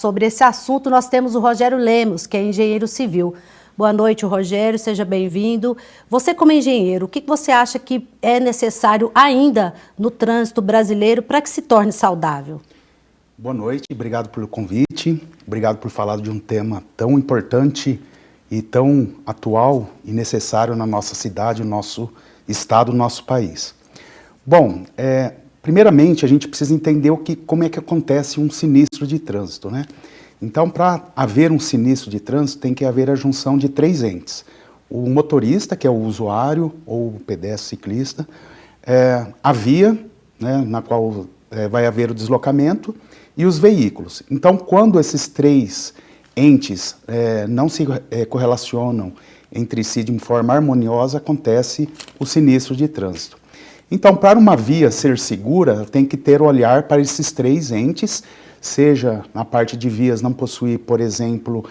sobre esse assunto, nós temos o Rogério Lemos, que é engenheiro civil. Boa noite, Rogério, seja bem-vindo. Você, como engenheiro, o que você acha que é necessário ainda no trânsito brasileiro para que se torne saudável? Boa noite, obrigado pelo convite, obrigado por falar de um tema tão importante e tão atual e necessário na nossa cidade, no nosso estado, no nosso país. Bom, primeiramente a gente precisa entender como é que acontece um sinistro de trânsito, né? Então, para haver um sinistro de trânsito, tem que haver a junção de três entes. O motorista, que é o usuário, ou o pedestre ciclista, a via, né, na qual vai haver o deslocamento, e os veículos. Então, quando esses três entes não se correlacionam entre si de forma harmoniosa, acontece o sinistro de trânsito. Então, para uma via ser segura, tem que ter olhar para esses três entes, seja na parte de vias não possuir, por exemplo,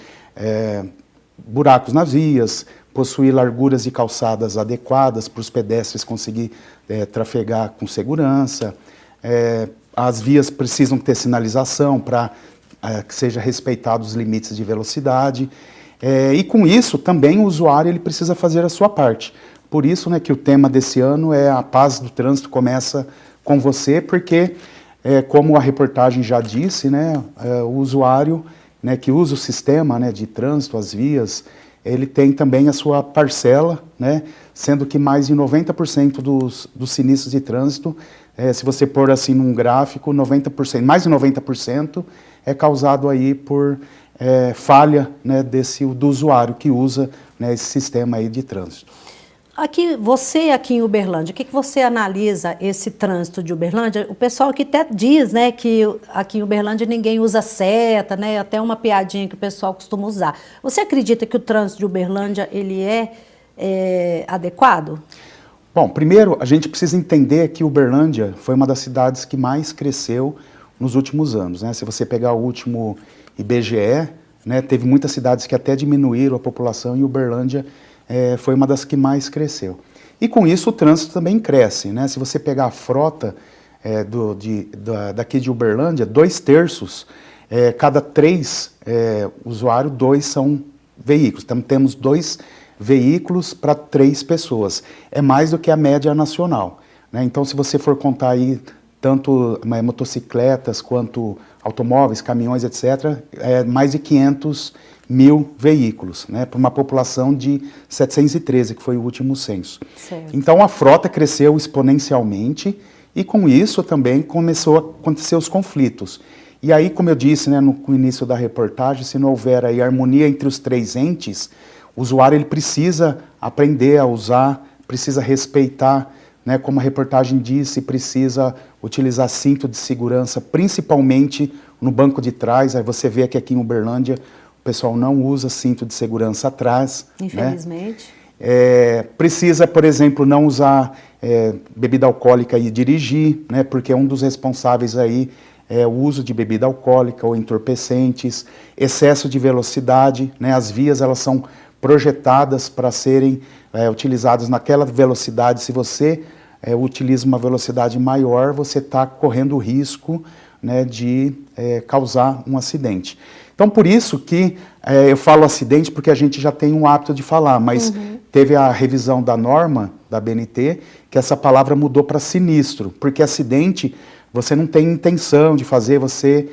buracos nas vias, possuir larguras de calçadas adequadas para os pedestres conseguir trafegar com segurança. As vias precisam ter sinalização para que seja respeitados os limites de velocidade. E com isso também o usuário ele precisa fazer a sua parte. Por isso, né, que o tema desse ano é a paz do trânsito começa com você, porque como a reportagem já disse, né, o usuário, né, que usa o sistema, né, de trânsito, as vias, ele tem também a sua parcela, né, sendo que mais de 90% dos sinistros de trânsito, se você pôr assim num gráfico, 90%, mais de 90% é causado aí por falha, né, do usuário que usa, né, esse sistema aí de trânsito. Aqui em Uberlândia, o que você analisa esse trânsito de Uberlândia? O pessoal aqui até diz, né, que aqui em Uberlândia ninguém usa seta, né, até uma piadinha que o pessoal costuma usar. Você acredita que o trânsito de Uberlândia ele é adequado? Bom, primeiro a gente precisa entender que Uberlândia foi uma das cidades que mais cresceu nos últimos anos, né? Se você pegar o último IBGE, né, teve muitas cidades que até diminuíram a população e Uberlândia foi uma das que mais cresceu. E com isso o trânsito também cresce, né? Se você pegar a frota daqui de Uberlândia, 2/3, cada 3 usuários, 2 são veículos. Então temos 2 veículos para 3 pessoas. É mais do que a média nacional, né? Então se você for contar aí tanto motocicletas quanto automóveis, caminhões, etc., mais de 500.000 veículos, né, para uma população de 713, que foi o último censo. Certo. Então a frota cresceu exponencialmente e com isso também começou a acontecer os conflitos. E aí, como eu disse, né, no início da reportagem, se não houver aí harmonia entre os três entes, o usuário ele precisa aprender a usar, precisa respeitar, né, como a reportagem disse, precisa utilizar cinto de segurança, principalmente no banco de trás. Aí você vê que aqui em Uberlândia o pessoal não usa cinto de segurança atrás. Infelizmente. Né? Precisa, por exemplo, não usar bebida alcoólica e dirigir, né, porque um dos responsáveis aí é o uso de bebida alcoólica ou entorpecentes, excesso de velocidade, né, as vias elas são projetadas para serem utilizadas naquela velocidade. Se você utiliza uma velocidade maior, você está correndo o risco, né, de causar um acidente. Então, por isso que eu falo acidente, porque a gente já tem um hábito de falar, mas teve a revisão da norma da BNT, que essa palavra mudou para sinistro, porque acidente você não tem intenção de fazer, você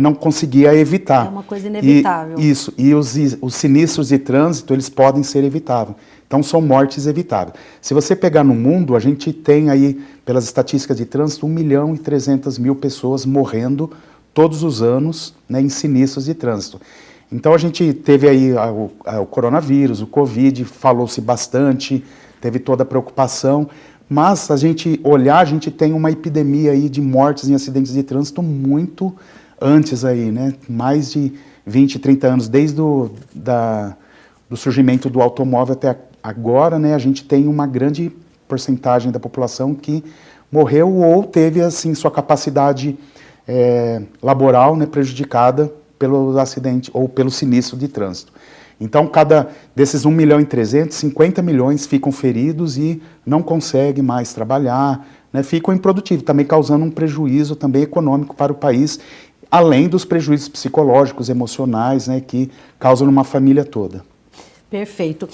não conseguia evitar. É uma coisa inevitável. Isso, e os sinistros de trânsito, eles podem ser evitáveis. Então, são mortes evitáveis. Se você pegar no mundo, a gente tem aí, pelas estatísticas de trânsito, 1.300.000 pessoas morrendo todos os anos, né, em sinistros de trânsito. Então, a gente teve aí o coronavírus, o Covid, falou-se bastante, teve toda a preocupação, mas a gente olhar, a gente tem uma epidemia aí de mortes em acidentes de trânsito muito antes aí, né? Mais de 20, 30 anos, desde do surgimento do automóvel até agora, né? A gente tem uma grande porcentagem da população que morreu ou teve assim sua capacidade laboral, né, prejudicada pelo acidente ou pelo sinistro de trânsito. Então, cada desses 1.300.000, 50 milhões ficam feridos e não conseguem mais trabalhar, né, ficam improdutivos, também causando um prejuízo também econômico para o país. além dos prejuízos psicológicos, emocionais, né, que causam numa família toda. Perfeito.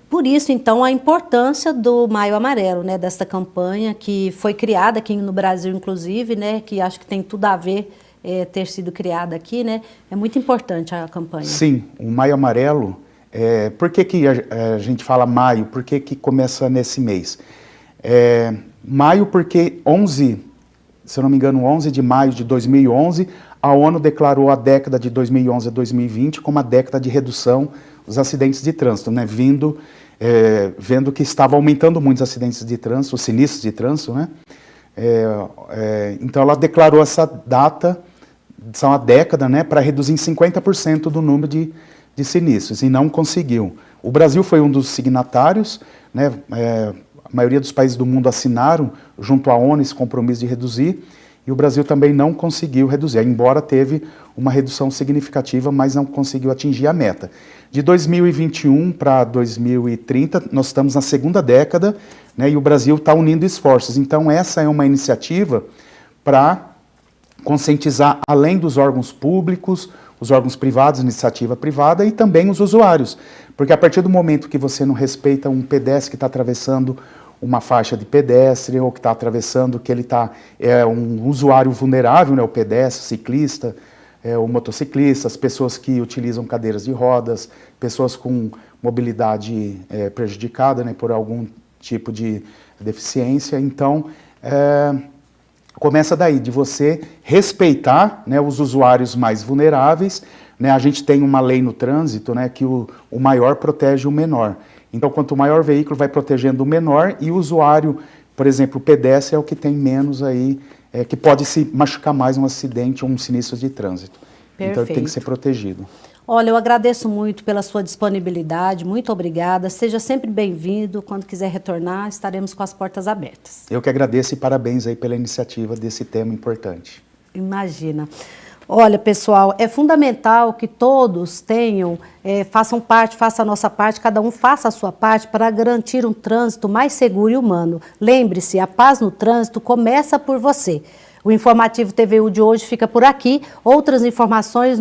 Por isso, então, a importância do Maio Amarelo, né, desta campanha que foi criada aqui no Brasil, inclusive, né, que acho que tem tudo a ver ter sido criada aqui, né? É muito importante a campanha. Sim, o Maio Amarelo, por que a gente fala maio? Por que começa nesse mês? Maio porque 11, se eu não me engano, 11 de maio de 2011, a ONU declarou a década de 2011 a 2020 como a década de redução dos acidentes de trânsito, né? Vendo que estava aumentando muito os acidentes de trânsito, os sinistros de trânsito, né? Então ela declarou essa data, essa década, né, para reduzir em 50% do número de sinistros, e não conseguiu. O Brasil foi um dos signatários, né? A maioria dos países do mundo assinaram, junto à ONU, esse compromisso de reduzir, e o Brasil também não conseguiu reduzir, embora teve uma redução significativa, mas não conseguiu atingir a meta. De 2021 para 2030, nós estamos na segunda década, né, e o Brasil está unindo esforços. Então, essa é uma iniciativa para conscientizar, além dos órgãos públicos, os órgãos privados, iniciativa privada, e também os usuários. Porque a partir do momento que você não respeita um pedestre que está atravessando uma faixa de pedestre, ou que está atravessando, que ele é um usuário vulnerável, né, o pedestre, o ciclista, o motociclista, as pessoas que utilizam cadeiras de rodas, pessoas com mobilidade prejudicada, né, por algum tipo de deficiência. Então, começa daí, de você respeitar, né, os usuários mais vulneráveis, né? A gente tem uma lei no trânsito, né, que o maior protege o menor. Então, quanto maior o veículo, vai protegendo o menor, e o usuário, por exemplo, o pedestre é o que tem menos aí, que pode se machucar mais um acidente ou um sinistro de trânsito. Perfeito. Então, ele tem que ser protegido. Olha, eu agradeço muito pela sua disponibilidade, muito obrigada. Seja sempre bem-vindo. Quando quiser retornar, estaremos com as portas abertas. Eu que agradeço e parabéns aí pela iniciativa desse tema importante. Imagina. Olha, pessoal, é fundamental que todos façam a nossa parte, cada um faça a sua parte para garantir um trânsito mais seguro e humano. Lembre-se, a paz no trânsito começa por você. O Informativo TVU de hoje fica por aqui. Outras informações